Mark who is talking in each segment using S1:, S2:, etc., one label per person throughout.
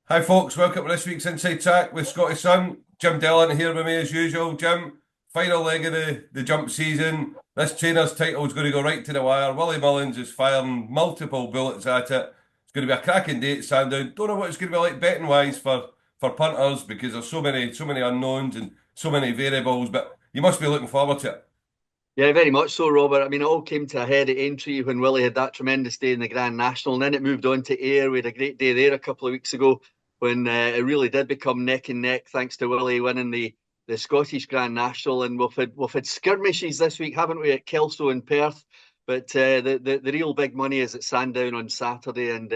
S1: Hi folks, welcome to this week's Inside Track with Scotty Sun. Jim Delahunt here with me as usual. Jim, final leg of the jump season. This trainer's title is going to go right to the wire. Willie Mullins is firing multiple bullets at it. It's going to be a cracking day at Sandown. Don't know what it's going to be like betting wise for punters because there's so many unknowns and so many variables, but you must be looking forward to it.
S2: Yeah, very much so, Robert. I mean, it all came to a head at Aintree when Willie had that tremendous day in the Grand National, and then it moved on to Ayr. We had a great day there a couple of weeks ago when it really did become neck and neck, thanks to Willie winning the Scottish Grand National. And we've had skirmishes this week, haven't we, at Kelso and Perth? But the real big money is at Sandown on Saturday, and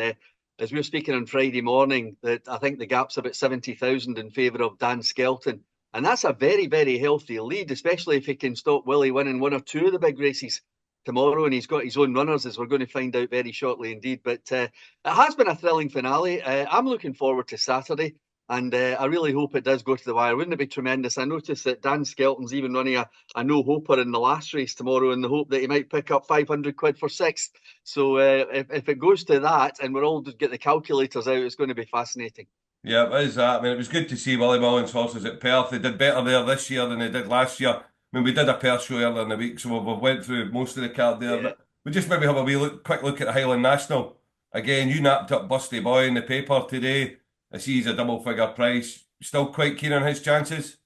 S2: as we were speaking on Friday morning, that I think the gap's about 70,000 in favour of Dan Skelton. And that's a very, very healthy lead, especially if he can stop Willie winning one or two of the big races tomorrow. And he's got his own runners, as we're going to find out very shortly indeed. But it has been a thrilling finale. I'm looking forward to Saturday. And I really hope it does go to the wire. Wouldn't it be tremendous? I noticed that Dan Skelton's even running a no-hoper in the last race tomorrow in the hope that he might pick up 500 quid for sixth. So if it goes to that and we're all just get the calculators out, it's going to be fascinating.
S1: Yeah, it is that. I mean, it was good to see Willie Mullins' horses at Perth. They did better there this year than they did last year. I mean, we did a Perth show earlier in the week, so we went through most of the card there.
S2: Yeah.
S1: But we just maybe have a quick look at the Highland National. Again, you napped up Busty Boy in the paper today. I see he's a double figure price. Still quite keen on his chances.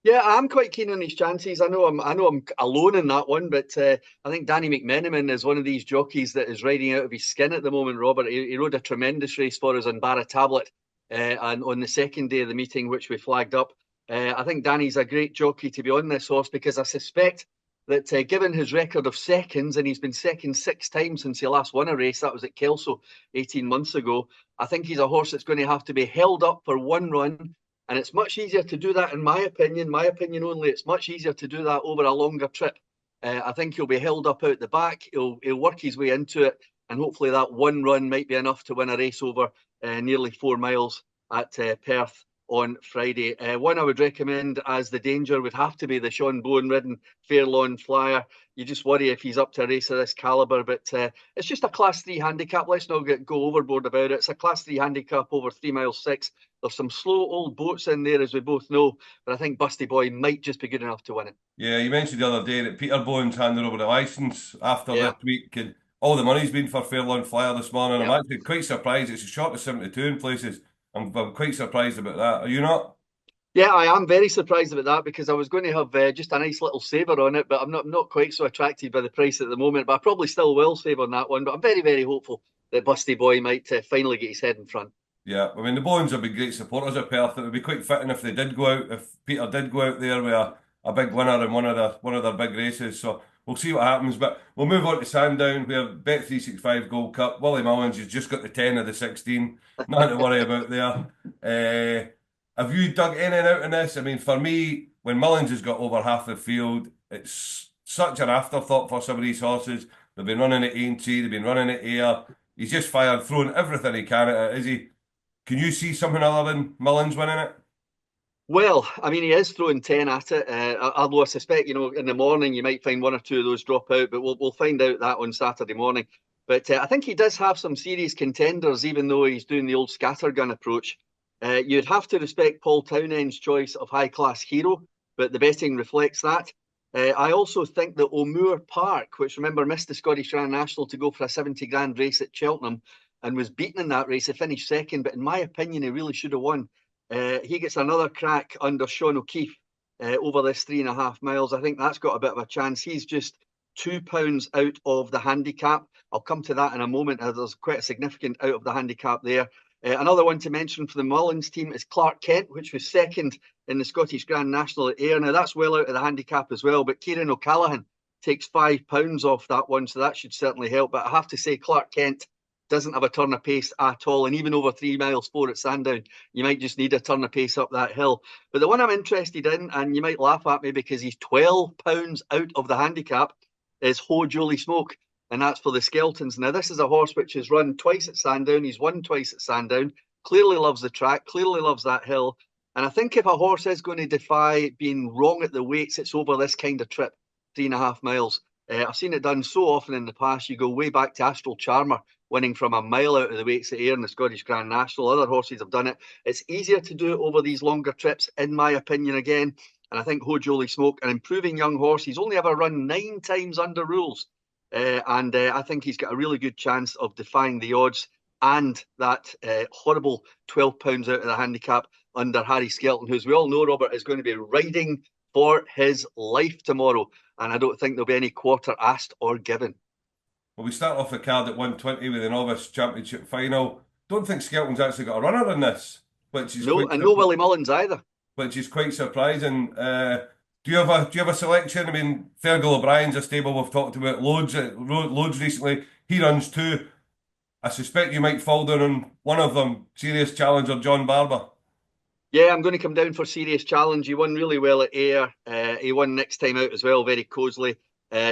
S2: Yeah, I'm quite keen on his chances. I know I'm alone in that one, but I think Danny McMenamin is one of these jockeys that is riding out of his skin at the moment. Robert, he rode a tremendous race for us on Barra Tablet, and on the second day of the meeting, which we flagged up. I think Danny's a great jockey to be on this horse because I suspect that given his record of seconds, and he's been second six times since he last won a race, that was at Kelso 18 months ago. I think he's a horse that's going to have to be held up for one run, and it's much easier to do that, in my opinion only. It's much easier to do that over a longer trip. I think he'll be held up out the back. He'll work his way into it, and hopefully that one run might be enough to win a race over nearly 4 miles at Perth on Friday. One I would recommend as the danger would have to be the Sean Bowen ridden Fairlawn Flyer. You just worry if he's up to a race of this calibre, but it's just a Class 3 handicap. Let's not go overboard about it. It's a Class 3 handicap over 3 miles 6. There's some slow old boats in there, as we both know, but I think Busty Boy might just be good enough to win it.
S1: Yeah, you mentioned the other day that Peter Bowen's handed over the licence after this
S2: Yeah,
S1: week, and all the money's been for Fairlawn Flyer this morning. I'm
S2: yeah.
S1: actually quite surprised. It's a short of 72 in places. I'm quite surprised about that. Are you not?
S2: Yeah, I am very surprised about that because I was going to have just a nice little saver on it, but I'm not quite so attracted by the price at the moment. But I probably still will save on that one. But I'm very, very hopeful that Busty Boy might finally get his head in front.
S1: Yeah, I mean the Bowens have been great supporters of Perth. It would be quite fitting if they did go out, if Peter did go out there with a big winner in one of their big races. So we'll see what happens. But we'll move on to Sandown, where Bet365 Gold Cup. Willie Mullins has just got the 10 of the 16. Nothing to worry about there. Have you dug in and out in this? I mean, for me, when Mullins has got over half the field, it's such an afterthought for some of these horses. They've been running at Aintree, they've been running at Ayr. He's just fired, throwing everything he can at it, is he? Can you see something other than Mullins winning it?
S2: Well, I mean, he is throwing 10 at it. Although I suspect, in the morning you might find one or two of those drop out, but we'll find out that on Saturday morning. But I think he does have some serious contenders, even though he's doing the old scattergun approach. You'd have to respect Paul Townend's choice of high class hero, but the betting reflects that. I also think that O'Moore Park, which remember missed the Scottish Grand National to go for a 70 grand race at Cheltenham and was beaten in that race, he finished second, but in my opinion, he really should have won. He gets another crack under Sean O'Keefe over this 3.5 miles. I think that's got a bit of a chance. He's just £2 out of the handicap. I'll come to that in a moment. There's quite a significant out of the handicap there. Another one to mention for the Mullins team is Clark Kent, which was second in the Scottish Grand National at Ayr. Now, that's well out of the handicap as well, but Kieran O'Callaghan takes £5 off that one, so that should certainly help. But I have to say, Clark Kent doesn't have a turn of pace at all. And even over 3 miles 4 at Sandown, you might just need a turn of pace up that hill. But the one I'm interested in, and you might laugh at me because he's £12 out of the handicap, is Ho Jolie Smoke. And that's for the Skeltons. Now, this is a horse which has run twice at Sandown. He's won twice at Sandown. Clearly loves the track, clearly loves that hill. And I think if a horse is going to defy being wrong at the weights, it's over this kind of trip, 3.5 miles. I've seen it done so often in the past. You go way back to Astral Charmer winning from a mile out of the weights at Ayr in the Scottish Grand National. Other horses have done it. It's easier to do it over these longer trips, in my opinion, again. And I think Holy Smoke, an improving young horse. He's only ever run 9 times under rules. I think he's got a really good chance of defying the odds and that horrible £12 out of the handicap under Harry Skelton, who, as we all know, Robert, is going to be riding for his life tomorrow. And I don't think there'll be any quarter asked or given.
S1: Well, we start off the card at 120 with the Novice Championship final. Don't think Skelton's actually got a runner in this, which is
S2: No, and no Willie Mullins either.
S1: Which is quite surprising. Do you have a selection? I mean, Fergal O'Brien's a stable we've talked about loads recently. He runs 2. I suspect you might fall down on one of them. Serious Challenger John Barber.
S2: Yeah, I'm going to come down for Serious Challenge. He won really well at Ayr. He won next time out as well, very cosily.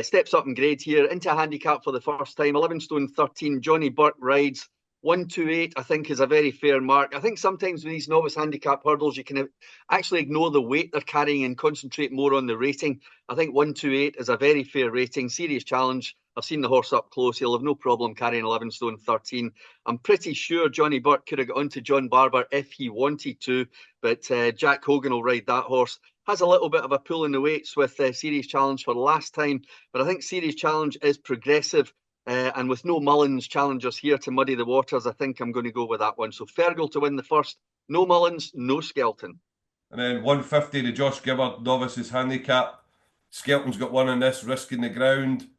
S2: Steps up in grade here, into a handicap for the first time. 11 stone 13. Johnny Burke rides. 128, I think, is a very fair mark. I think sometimes with these novice handicap hurdles, you can actually ignore the weight they're carrying and concentrate more on the rating. I think 128 is a very fair rating. Serious Challenge. I've seen the horse up close. He'll have no problem carrying 11 stone 13. I'm pretty sure Johnny Burke could have got onto John Barber if he wanted to, but Jack Hogan will ride that horse. Has a little bit of a pull in the weights with Serious Challenge for last time, but I think Serious Challenge is progressive. And with no Mullins challengers here to muddy the waters, I think I'm going to go with that one. So Fergal to win the first. No Mullins, no Skelton.
S1: And then 150, the Josh Gibbard Novice's handicap. Skelton's got one in this, Risking the Ground.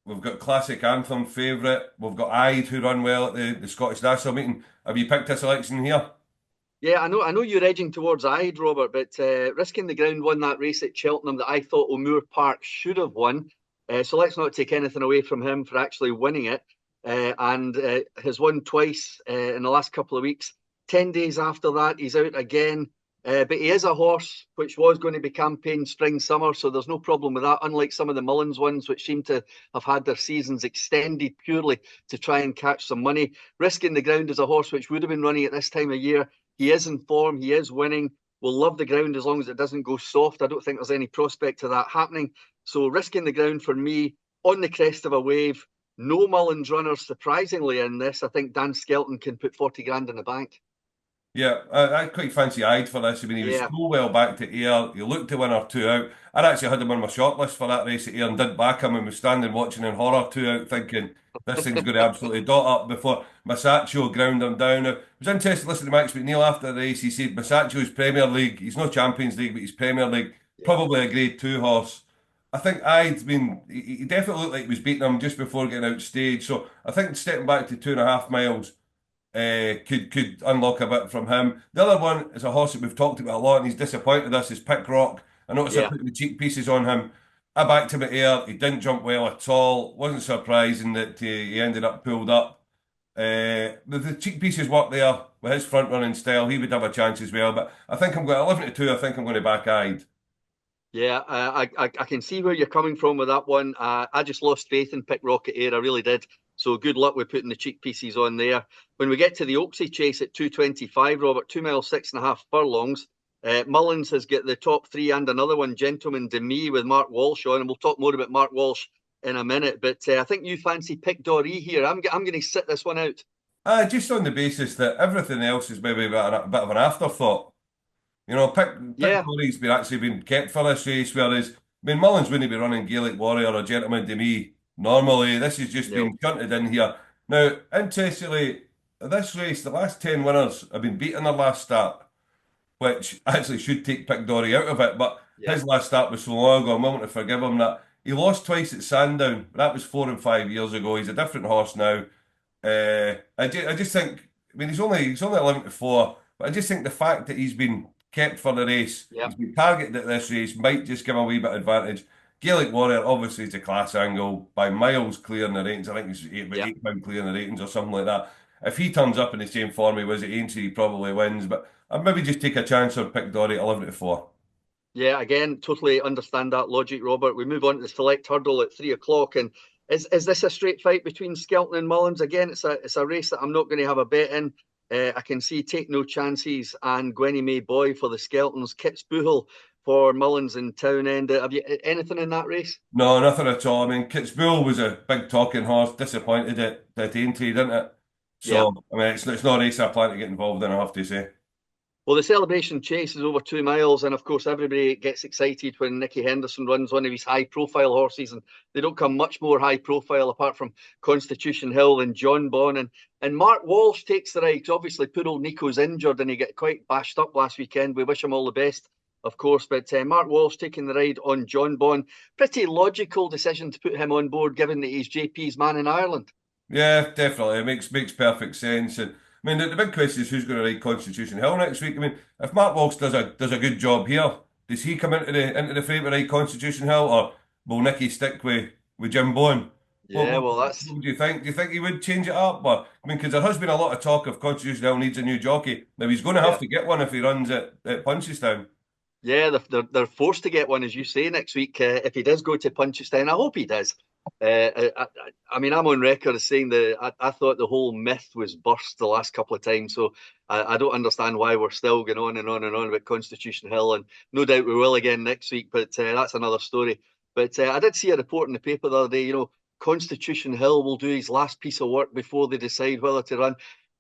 S1: We've got Classic Anthem favourite. We've got Ide, who run well at the Scottish National meeting. Have you picked a selection here?
S2: Yeah, I know you're edging towards Ide, Robert, but Risking the Ground won that race at Cheltenham that I thought O'Moore Park should have won. So let's not take anything away from him for actually winning it. And has won twice in the last couple of weeks. 10 days after that, he's out again. But he is a horse which was going to be campaign spring, summer, so there's no problem with that, unlike some of the Mullins ones, which seem to have had their seasons extended purely to try and catch some money. Risking the Ground is a horse which would have been running at this time of year. He is in form. He is winning. We'll love the ground as long as it doesn't go soft. I don't think there's any prospect of that happening. So Risking the Ground for me, on the crest of a wave. No Mullins runners, surprisingly, in this. I think Dan Skelton can put 40 grand in the bank.
S1: Yeah, I quite fancy Ide for this. I mean, he was so well back to Ayr. He looked to win or 2 out. I'd actually had him on my shortlist for that race at Ayr and did back him and was standing watching in horror 2 out thinking this thing's going to absolutely dot up before Masaccio ground him down. It was interesting listening to Max McNeil after the race. He said Masaccio's Premier League, he's no Champions League, but he's Premier League, probably a grade 2 horse. I think Ide's been, he definitely looked like he was beating him just before getting out stage. So I think stepping back to 2.5 miles could unlock a bit from him. The other one is a horse that we've talked about a lot and he's disappointed us, is Pick Rock. I noticed I put the cheek pieces on him. I backed him at Ayr. He didn't jump well at all. Wasn't surprising that he ended up pulled up. The cheek pieces work there with his front running style. He would have a chance as well. But I think I'm going 11-2. I think I'm going to back Ide.
S2: Yeah, I can see where you're coming from with that one. I just lost faith in Pick Rock at Ayr. I really did. So good luck with putting the cheek pieces on there. When we get to the Oaksey Chase at 225, Robert, 2 miles, 6.5 furlongs. Mullins has got the top 3 and another one, Gentleman Demi, with Mark Walsh on. And we'll talk more about Mark Walsh in a minute. But I think you fancy Pick Doree here. I'm going to sit this one out.
S1: Just on the basis that everything else is maybe a bit of an afterthought. You know, Pick Doree's been kept for this race, whereas, I mean, Mullins wouldn't be running Gaelic Warrior or Gentleman Demi normally. This has just been shunted in here. Now, interestingly, this race, the last 10 winners have been beaten their last start, which actually should take Pick Doree out of it, but his last start was so long ago, I'm willing to forgive him that. He lost twice at Sandown, but that was 4 and 5 years ago. He's a different horse now. I just think, I mean, he's only 11-4, but I just think the fact that he's been kept for the race, he's been targeted at this race, might just give him a wee bit of advantage. Gaelic Warrior obviously is a class angle by miles clear in the ratings. I think he's £8 clear in the ratings or something like that. If he turns up in the same form he was at Aintree, he probably wins. But I'd maybe just take a chance on Pick Doree at 11-4.
S2: Yeah, again, totally understand that logic, Robert. We move on to the select hurdle at 3 o'clock. And is this a straight fight between Skelton and Mullins? Again, it's a race that I'm not going to have a bet in. I can see Take No Chances and Gwenny May Boy for the Skeltons, Kits Boohel for Mullins and Townend. Have you anything in that race?
S1: No, nothing at all. I mean, Kitzbühel was a big talking horse. Disappointed at Aintree, didn't it?
S2: Yeah.
S1: So, I mean, it's not a race I plan to get involved in, I have to say.
S2: Well, the Celebration Chase is over 2 miles, and of course, everybody gets excited when Nicky Henderson runs one of his high-profile horses, and they don't come much more high-profile apart from Constitution Hill and John Bon. And Mark Walsh takes the ride. Obviously, poor old Nico's injured, and he got quite bashed up last weekend. We wish him all the best, of course. But Mark Walsh taking the ride on John Bon. Pretty logical decision to put him on board, given that he's JP's man in Ireland.
S1: Yeah, definitely. It makes perfect sense. And I mean, the big question is who's going to ride Constitution Hill next week. I mean, if Mark Walsh does a good job here, does he come into the fray to ride Constitution Hill, or will Nicky stick with Jim Bowen?
S2: Yeah, well,
S1: What do you think? Do you think he would change it up? Or I mean, because there has been a lot of talk of Constitution Hill needs a new jockey. Now he's going to have
S2: yeah.
S1: to get one if he runs at Punchestown.
S2: Yeah, they're forced to get one, as you say, next week. If he does go to Punchestown, I hope he does. I mean, I'm on record as saying that I thought the whole myth was burst the last couple of times. So I don't understand why we're still going on and on and on about Constitution Hill. And no doubt we will again next week, but that's another story. But I did see a report in the paper the other day, Constitution Hill will do his last piece of work before they decide whether to run.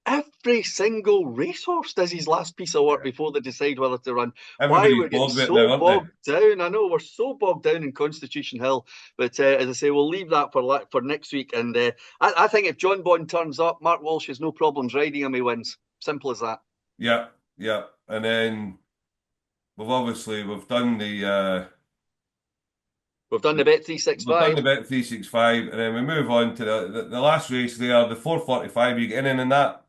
S2: Every single racehorse does his last piece of work before they decide whether to run. Why
S1: Everybody's
S2: we're getting
S1: bored with it now,
S2: so
S1: aren't
S2: bogged
S1: they?
S2: down? I know we're so bogged down in Constitution Hill, but as I say, we'll leave that for next week. And I think if John Bond turns up, Mark Walsh has no problems riding him. He wins. Simple as that.
S1: Yeah, yeah. And then we've done
S2: We've done the bet three six
S1: we've done
S2: five.
S1: the bet 365, and then we move on to the last race there, the 445. You get in that.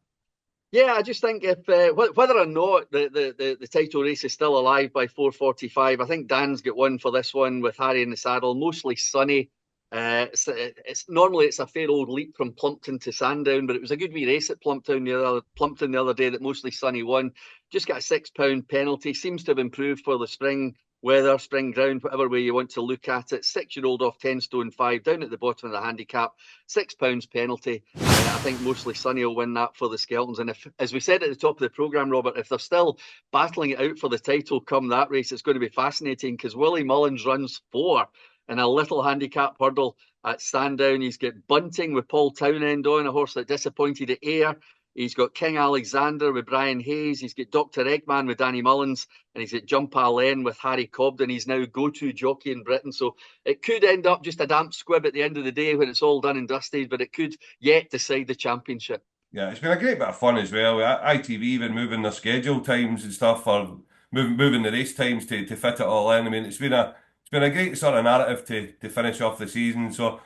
S2: Yeah, I just think if whether or not the title race is still alive by 4:45, I think Dan's got one for this one with Harry in the saddle. Mostly sunny. It's normally it's a fair old leap from Plumpton to Sandown, but it was a good wee race at Plumpton the other day that Mostly Sunny won. Just got a £6 penalty. Seems to have improved for the spring weather, spring ground, whatever way you want to look at it. 6-year-old off 10 stone 5 down at the bottom of the handicap. £6 penalty. I think Mostly Sunny will win that for the Skeltons. And if, as we said at the top of the programme, Robert, if they're still battling it out for the title come that race, it's going to be fascinating because Willie Mullins runs 4 in a little handicap hurdle at Sandown. He's got Bunting with Paul Townend on, a horse that disappointed at Ayr. He's got King Alexander with Brian Hayes. He's got Dr. Eggman with Danny Mullins. And he's got Jump Allen with Harry Cobden. He's now go-to jockey in Britain. So it could end up just a damp squib at the end of the day when it's all done and dusted, but it could yet decide the championship.
S1: Yeah, it's been a great bit of fun as well. ITV even moving their schedule times and stuff, or moving the race times to fit it all in. I mean, it's been a great sort of narrative to finish off the season. So, I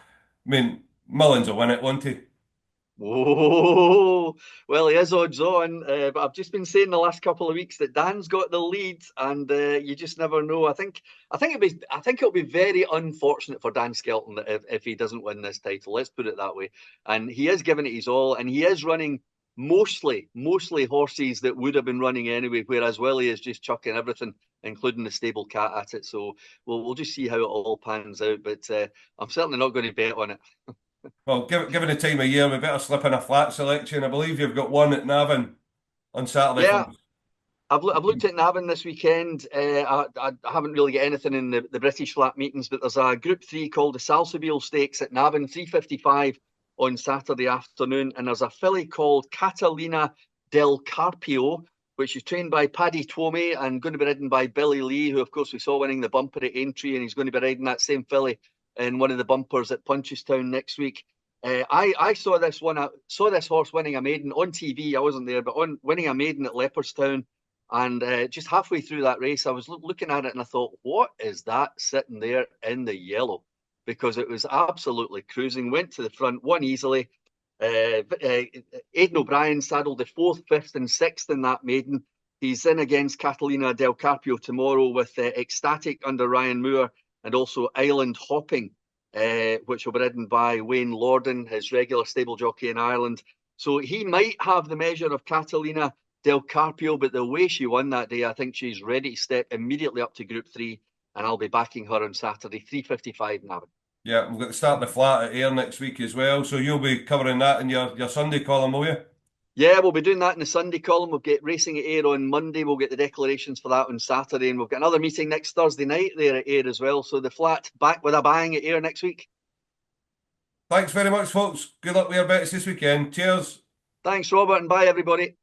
S1: mean, Mullins will win it, won't he?
S2: Oh, well, he is odds on, but I've just been saying the last couple of weeks that Dan's got the lead, and you just never know. I think it'll be very unfortunate for Dan Skelton if he doesn't win this title. Let's put it that way. And he is giving it his all, and he is running mostly horses that would have been running anyway, whereas Willie is just chucking everything, including the stable cat at it. So we'll just see how it all pans out. But I'm certainly not going to bet on it.
S1: Well, given the time of year, we better slip in a flat selection. I believe you've got one at Navan on Saturday
S2: Yeah,
S1: for.
S2: I've looked at Navan this weekend. I haven't really got anything in the British flat meetings, but there's a Group 3 called the Salsabil Stakes at Navan, 3:55 on Saturday afternoon. And there's a filly called Catalina del Carpio, which is trained by Paddy Twomey and going to be ridden by Billy Lee, who, of course, we saw winning the bumper at Aintree, and he's going to be riding that same filly in one of the bumpers at Punchestown next week. I saw this one. I saw this horse winning a maiden on TV. I wasn't there, but on winning a maiden at Leopardstown. And just halfway through that race, I was looking at it and I thought, what is that sitting there in the yellow? Because it was absolutely cruising. Went to the front, won easily. Aidan O'Brien saddled the 4th, 5th, and 6th in that maiden. He's in against Catalina del Carpio tomorrow with Ecstatic under Ryan Moore and also Island Hopping, which will be ridden by Wayne Lorden, his regular stable jockey in Ireland. So he might have the measure of Catalina del Carpio, but the way she won that day, I think she's ready to step immediately up to Group 3, and I'll be backing her on Saturday, 3:55 Navan.
S1: Yeah, we've got to start the flat at Ayr next week as well. So you'll be covering that in your Sunday column, will you?
S2: Yeah, we'll be doing that in the Sunday column. We'll get racing at Ayr on Monday. We'll get the declarations for that on Saturday. And we've got another meeting next Thursday night there at Ayr as well. So the flat back with a bang at Ayr next week.
S1: Thanks very much, folks. Good luck with your bets this weekend. Cheers.
S2: Thanks, Robert, and bye, everybody.